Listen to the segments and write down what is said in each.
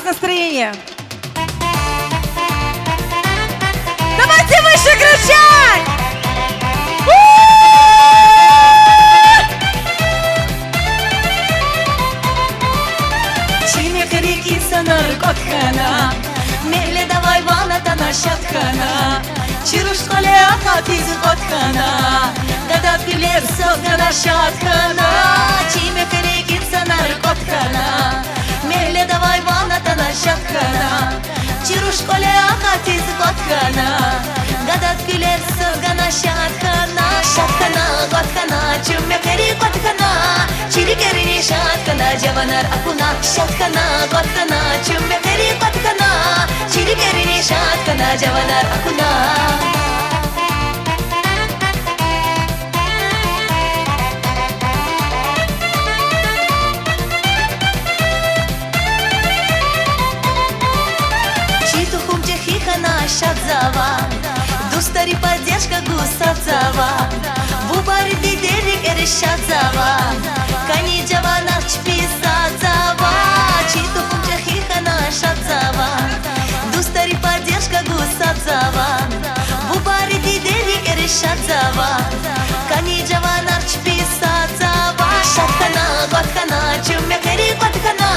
настроение. Давайте выше кричать! Чime крики санар котхана, меле давай вана тана шатхана, чируш коле ахатиз котхана, дада пилер согана шатхана. Чime крики санар котхана, меле давай вана тана шатхана, чируш коле ахатиз котхана, дада пилер согана шатхана. Шатхана котхана, чуме крики котхана, чири керини шатхана, javanar akuna shatkana gotkana chumme keri gotkana chiri kerini shatkana javanar akuna. Читу хумче хихана шадзава дустари поддержка гусадзава бубари дидери кери шадзава кани javanar чписадзава. Читу хумче хихана шадзава дустари поддержка гусадзава бубари дидери кери шадзава кани javanar чписадзава. Шаткана готкана чуме кери готкана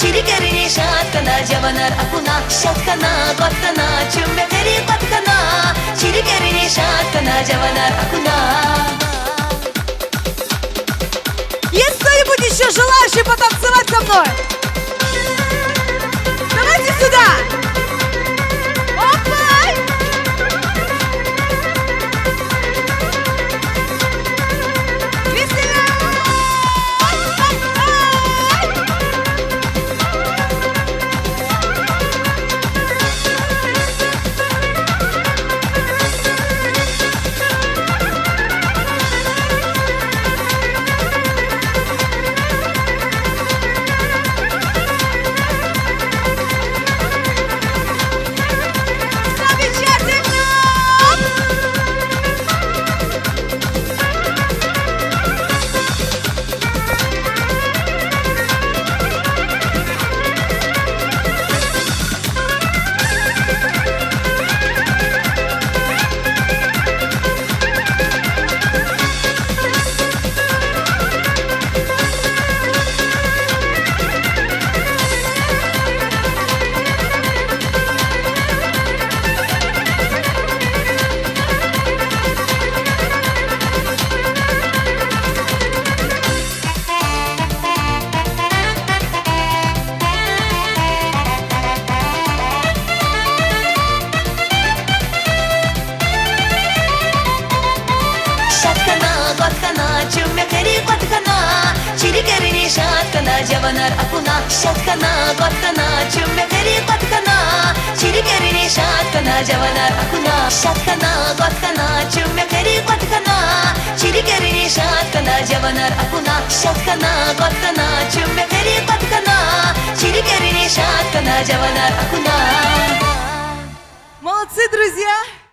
чири керини шаткана javanar akuna. Шаткана готкана чуме кери готкана чири керини шаткана javanar akuna. Есть кто-нибудь еще желающий потанцевать со мной? Давайте сюда! Опа! Чуме кери готкана чири керини шаткана javanar akuna. Шаткана готкана чуме кери готкана чири керини шаткана javanar akuna. Шаткана готкана чуме кери готкана чири керини шаткана javanar akuna. Шаткана готкана чуме кери готкана чири керини шаткана javanar akuna. Молодцы, друзья!